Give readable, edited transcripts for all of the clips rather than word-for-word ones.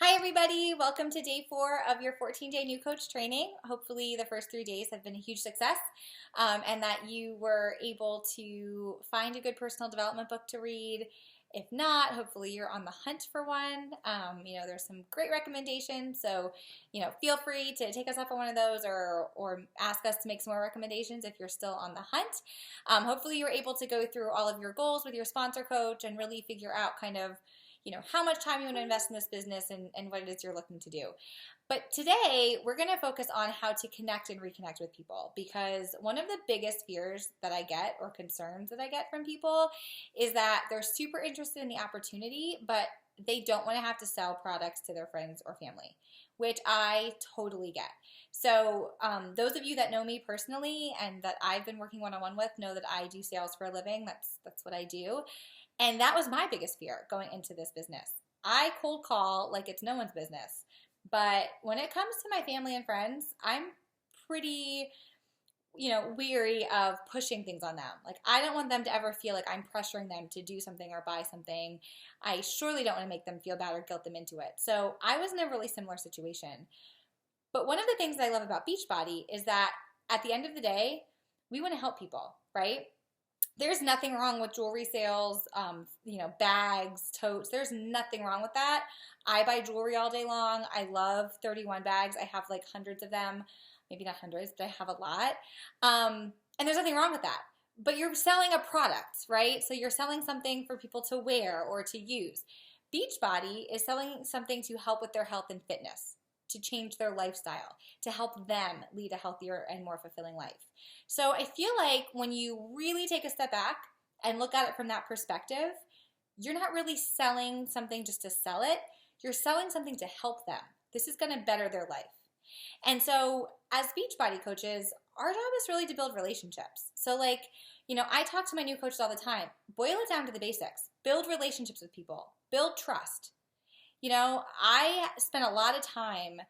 Hi, everybody. Welcome to day 4 of your 14-day new coach training. Hopefully, the first 3 days have been a huge success and that you were able to find a good personal development book to read. If not, hopefully you're on the hunt for one. There's some great recommendations, so feel free to take us up on one of those or ask us to make some more recommendations if you're still on the hunt. Hopefully, you were able to go through all of your goals with your sponsor coach and really figure out kind of how much time you want to invest in this business and what it is you're looking to do. But today, we're going to focus on how to connect and reconnect with people, because one of the biggest fears that I get or concerns that I get from people is that they're super interested in the opportunity, but they don't want to have to sell products to their friends or family, which I totally get. So those of you that know me personally and that I've been working one-on-one with know that I do sales for a living. That's what I do. And that was my biggest fear going into this business. I cold call like it's no one's business. But when it comes to my family and friends, I'm pretty, weary of pushing things on them. Like, I don't want them to ever feel like I'm pressuring them to do something or buy something. I surely don't want to make them feel bad or guilt them into it. So I was in a really similar situation. But one of the things that I love about Beachbody is that at the end of the day, we want to help people, right? There's nothing wrong with jewelry sales, bags, totes. There's nothing wrong with that. I buy jewelry all day long. I love 31 bags. I have like hundreds of them. Maybe not hundreds, but I have a lot. And there's nothing wrong with that. But you're selling a product, right? So you're selling something for people to wear or to use. Beachbody is selling something to help with their health and fitness, to change their lifestyle, to help them lead a healthier and more fulfilling life. So I feel like when you really take a step back and look at it from that perspective, you're not really selling something just to sell it. You're selling something to help them. This is going to better their life. And so as Beachbody coaches, our job is really to build relationships. So I talk to my new coaches all the time. Boil it down to the basics. Build relationships with people. Build trust. I spent a lot of time,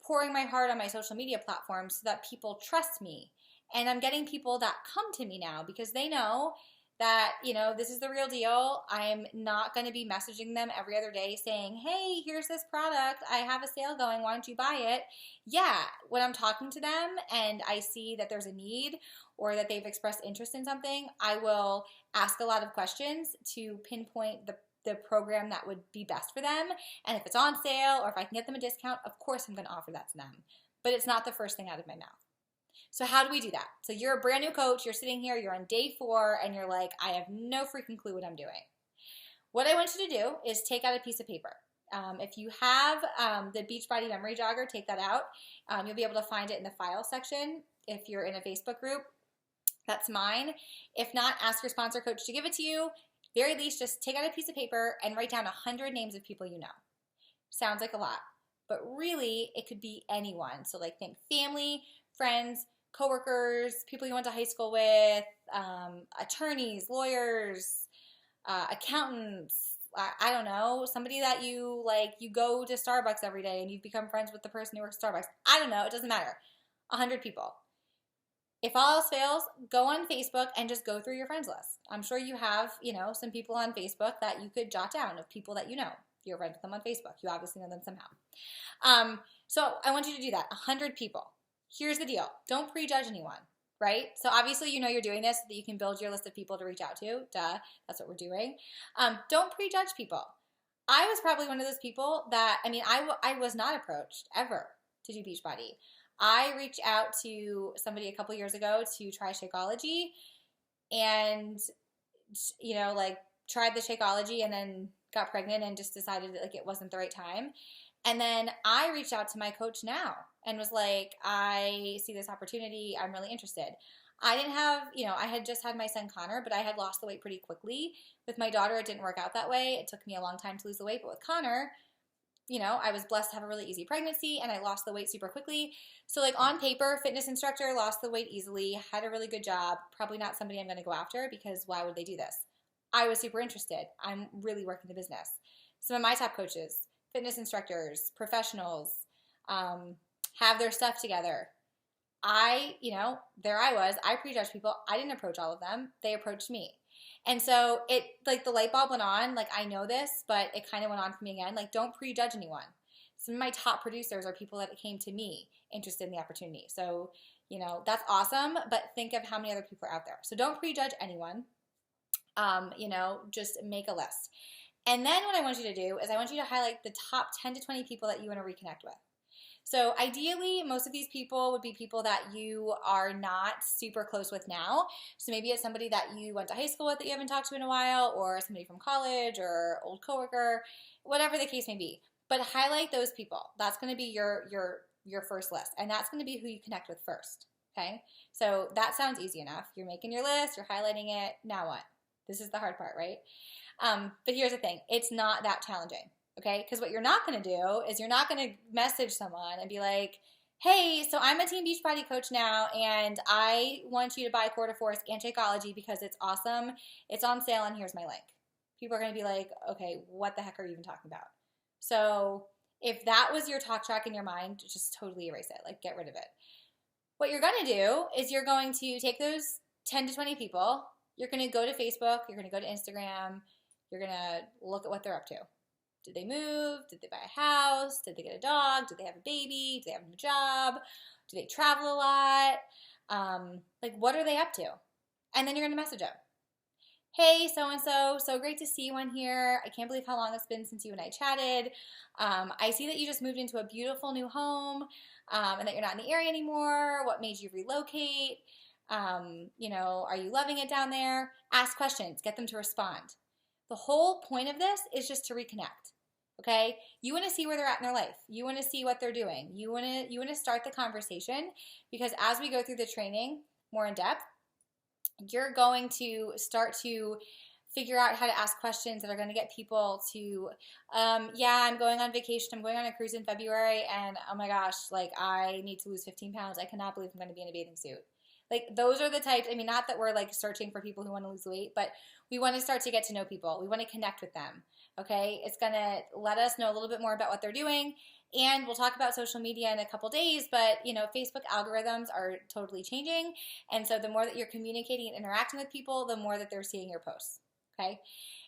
pouring my heart on my social media platforms so that people trust me. And I'm getting people that come to me now because they know that, this is the real deal. I'm not going to be messaging them every other day saying, hey, here's this product. I have a sale going. Why don't you buy it? Yeah, when I'm talking to them and I see that there's a need or that they've expressed interest in something, I will ask a lot of questions to pinpoint the program that would be best for them. And if it's on sale or if I can get them a discount, of course I'm going to offer that to them. But it's not the first thing out of my mouth. So how do we do that? So you're a brand new coach, you're sitting here, you're on day 4, and you're like, I have no freaking clue what I'm doing. What I want you to do is take out a piece of paper. If you have the Beachbody Memory Jogger, take that out. You'll be able to find it in the file section if you're in a Facebook group. That's mine. If not, ask your sponsor coach to give it to you. Very least, just take out a piece of paper and write down 100 names of people you know. Sounds like a lot, but really it could be anyone. So think family, friends, coworkers, people you went to high school with, attorneys, lawyers, accountants, I don't know, somebody that you go to Starbucks every day and you've become friends with the person who works at Starbucks. I don't know, it doesn't matter. 100 people. If all else fails, go on Facebook and just go through your friends list. I'm sure you have, some people on Facebook that you could jot down of people that you know. You're friends with them on Facebook. You obviously know them somehow. So I want you to do that. 100 people. Here's the deal. Don't prejudge anyone, right? So obviously you're doing this so that you can build your list of people to reach out to. Duh. That's what we're doing. Don't prejudge people. I was probably one of those people that, I was not approached ever to do Beachbody. I reached out to somebody a couple years ago to try Shakeology and, tried the Shakeology and then got pregnant and just decided that it wasn't the right time. And then I reached out to my coach now and was like, I see this opportunity. I'm really interested. I didn't have, I had just had my son Connor, but I had lost the weight pretty quickly. With my daughter, it didn't work out that way. It took me a long time to lose the weight, but with Connor, I was blessed to have a really easy pregnancy and I lost the weight super quickly. So on paper, fitness instructor, lost the weight easily, had a really good job, probably not somebody I'm going to go after because why would they do this? I was super interested. I'm really working the business. Some of my top coaches, fitness instructors, professionals, have their stuff together. There I was. I prejudged people. I didn't approach all of them. They approached me. And so it, like, the light bulb went on. Like, I know this, but it kind of went on for me again. Like, don't prejudge anyone. Some of my top producers are people that came to me interested in the opportunity. So, that's awesome, but think of how many other people are out there. So don't prejudge anyone. Just make a list. And then what I want you to do is I want you to highlight the top 10 to 20 people that you want to reconnect with. So ideally, most of these people would be people that you are not super close with now. So maybe it's somebody that you went to high school with that you haven't talked to in a while, or somebody from college or old coworker, whatever the case may be. But highlight those people. That's going to be your first list, and that's going to be who you connect with first. Okay? So that sounds easy enough. You're making your list, you're highlighting it. Now what? This is the hard part, right? But here's the thing. It's not that challenging. Okay? Because what you're not going to do is you're not going to message someone and be like, hey, so I'm a Team Beachbody coach now, and I want you to buy Core de Force and Shakeology because it's awesome. It's on sale, and here's my link. People are going to be like, okay, what the heck are you even talking about? So if that was your talk track in your mind, just totally erase it. Like, get rid of it. What you're going to do is you're going to take those 10 to 20 people. You're going to go to Facebook. You're going to go to Instagram. You're going to look at what they're up to. Did they move? Did they buy a house? Did they get a dog? Did they have a baby? Do they have a new job? Do they travel a lot? What are they up to? And then you're going to message them. Hey, so-and-so, so great to see you on here. I can't believe how long it's been since you and I chatted. I see that you just moved into a beautiful new home and that you're not in the area anymore. What made you relocate? Are you loving it down there? Ask questions. Get them to respond. The whole point of this is just to reconnect, okay? You want to see where they're at in their life. You want to see what they're doing. You want to start the conversation, because as we go through the training more in depth, you're going to start to figure out how to ask questions that are going to get people to, I'm going on vacation. I'm going on a cruise in February, and oh my gosh, I need to lose 15 pounds. I cannot believe I'm going to be in a bathing suit. Those are the types, not that we're searching for people who want to lose weight, but we want to start to get to know people. We want to connect with them, okay? It's going to let us know a little bit more about what they're doing, and we'll talk about social media in a couple days, but, Facebook algorithms are totally changing, and so the more that you're communicating and interacting with people, the more that they're seeing your posts, okay?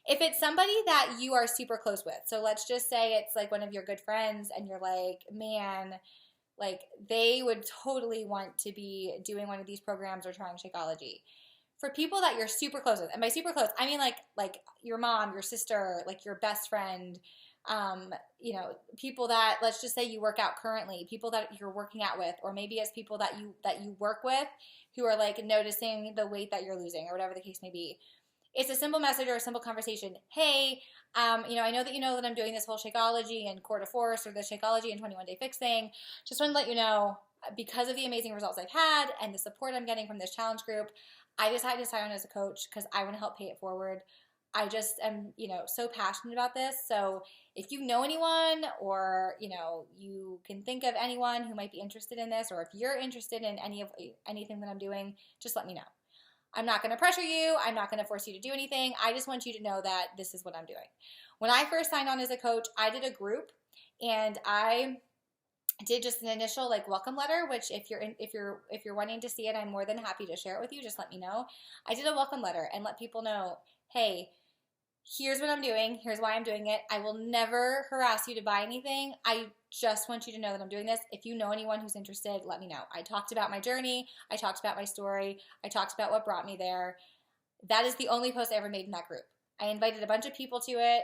If it's somebody that you are super close with, so let's just say it's one of your good friends, and you're like, man, they would totally want to be doing one of these programs or trying Shakeology. For people that you're super close with, and by super close, I mean like your mom, your sister, your best friend, people that, let's just say you work out currently, people that you're working out with, or maybe it's people that you work with who are noticing the weight that you're losing, or whatever the case may be. It's a simple message or a simple conversation. Hey, I know that I'm doing this whole Shakeology and Core de Force, or the Shakeology and 21-Day Fix thing. Just want to let you know, because of the amazing results I've had and the support I'm getting from this challenge group, I decided to sign on as a coach because I want to help pay it forward. I just am, so passionate about this. So if you know anyone, or, you can think of anyone who might be interested in this, or if you're interested in anything that I'm doing, just let me know. I'm not going to pressure you. I'm not going to force you to do anything. I just want you to know that this is what I'm doing. When I first signed on as a coach, I did a group, and I did just an initial welcome letter, which if you're wanting to see it, I'm more than happy to share it with you. Just let me know. I did a welcome letter and let people know, hey, here's what I'm doing. Here's why I'm doing it. I will never harass you to buy anything. I just want you to know that I'm doing this. If you know anyone who's interested, let me know. I talked about my journey. I talked about my story. I talked about what brought me there. That is the only post I ever made in that group. I invited a bunch of people to it.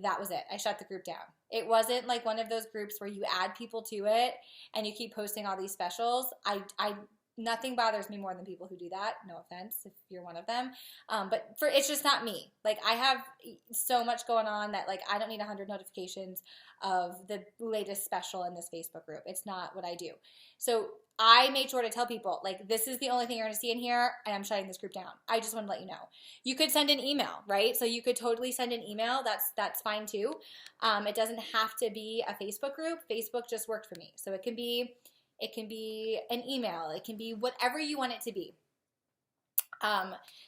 That was it. I shut the group down. It wasn't like one of those groups where you add people to it and you keep posting all these specials. Nothing bothers me more than people who do that. No offense if you're one of them. But it's just not me. I have so much going on that I don't need 100 notifications of the latest special in this Facebook group. It's not what I do. So I made sure to tell people, this is the only thing you're going to see in here, and I'm shutting this group down. I just want to let you know. You could send an email, right? So you could totally send an email. That's fine too. It doesn't have to be a Facebook group. Facebook just worked for me. So it can be an email. It can be whatever you want it to be.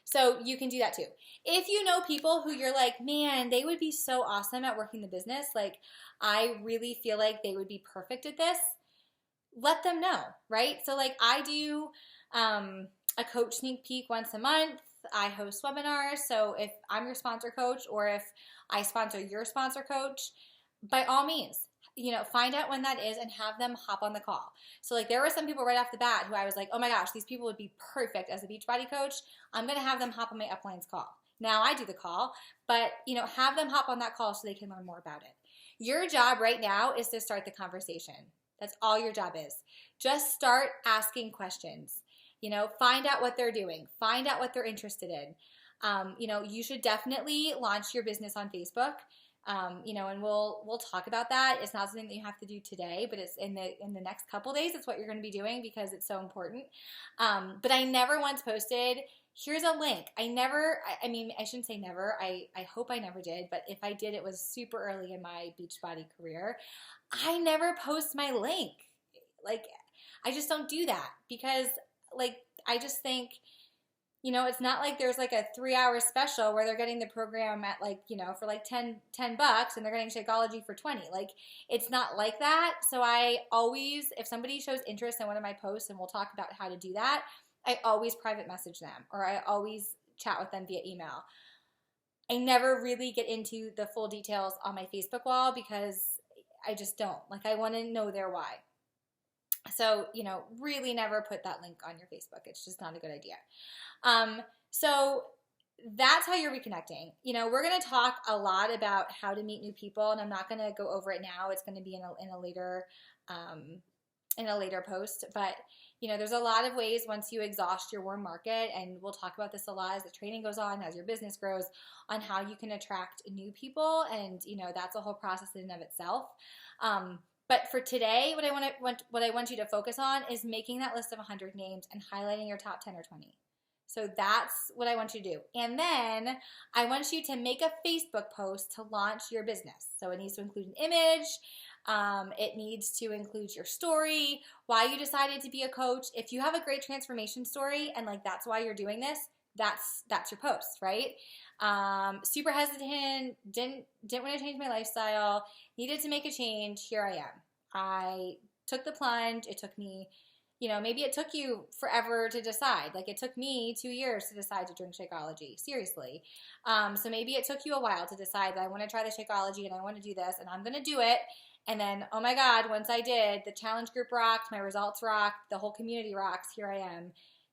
So you can do that too. If you know people who you're like, man, they would be so awesome at working the business. I really feel like they would be perfect at this. Let them know, right? So I do a coach sneak peek once a month. I host webinars. So if I'm your sponsor coach or if I sponsor your sponsor coach, by all means, find out when that is and have them hop on the call. So like there were some people right off the bat who I was like, oh my gosh, these people would be perfect as a Beachbody coach. I'm going to have them hop on my uplines call. Now I do the call, but have them hop on that call so they can learn more about it. Your job right now is to start the conversation. That's all your job is. Just start asking questions. Find out what they're doing. Find out what they're interested in. You should definitely launch your business on Facebook. And we'll talk about that. It's not something that you have to do today, but it's in the next couple days. It's what you're going to be doing because it's so important. But I never once posted, here's a link. I shouldn't say never. I hope I never did, but if I did, it was super early in my Beachbody career. I never post my link. Like, I just don't do that because I just think, it's not like there's like a 3-hour special where they're getting the program at for like $10 and they're getting Shakeology for $20. Like, it's not like that. So I always, if somebody shows interest in one of my posts, and we'll talk about how to do that, I always private message them or I always chat with them via email. I never really get into the full details on my Facebook wall because I just don't. Like, I want to know their why. So, really never put that link on your Facebook. It's just not a good idea. So that's how you're reconnecting. We're going to talk a lot about how to meet new people, and I'm not going to go over it now. It's going to be in a later post, but there's a lot of ways once you exhaust your warm market, and we'll talk about this a lot as the training goes on, as your business grows, on how you can attract new people, and that's a whole process in and of itself. But for today, what I want you to focus on is making that list of 100 names and highlighting your top 10 or 20. So that's what I want you to do. And then I want you to make a Facebook post to launch your business. So it needs to include an image. It needs to include your story, why you decided to be a coach. If you have a great transformation story and that's why you're doing this, that's your post, right? Super hesitant, didn't want to change my lifestyle, needed to make a change. Here I am. I took the plunge. It took me, maybe it took you forever to decide. Like, it took me 2 years to decide to drink Shakeology. Seriously. So maybe it took you a while to decide that I want to try the Shakeology and I want to do this and I'm going to do it. And then, oh my God, once I did, the challenge group rocked, my results rocked, the whole community rocks. Here I am.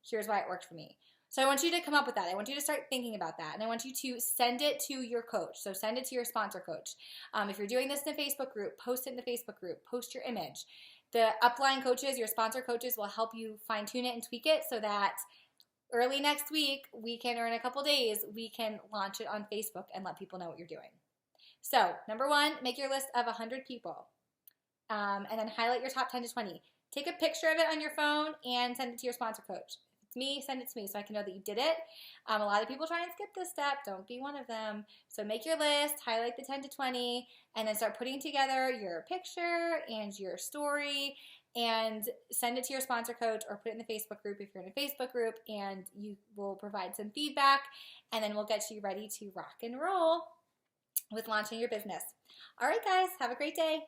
Here's why it worked for me. So I want you to come up with that. I want you to start thinking about that. And I want you to send it to your coach. So send it to your sponsor coach. If you're doing this in a Facebook group, post it in the Facebook group. Post your image. The upline coaches, your sponsor coaches, will help you fine tune it and tweak it so that early next week, or in a couple days, we can launch it on Facebook and let people know what you're doing. So number 1, make your list of 100 people. And then highlight your top 10 to 20. Take a picture of it on your phone and send it to your sponsor coach. It's me, send it to me so I can know that you did it. A lot of people try and skip this step. Don't be one of them. So make your list, highlight the 10 to 20, and then start putting together your picture and your story and send it to your sponsor coach or put it in the Facebook group if you're in a Facebook group, and you will provide some feedback, and then we'll get you ready to rock and roll with launching your business. All right, guys, have a great day.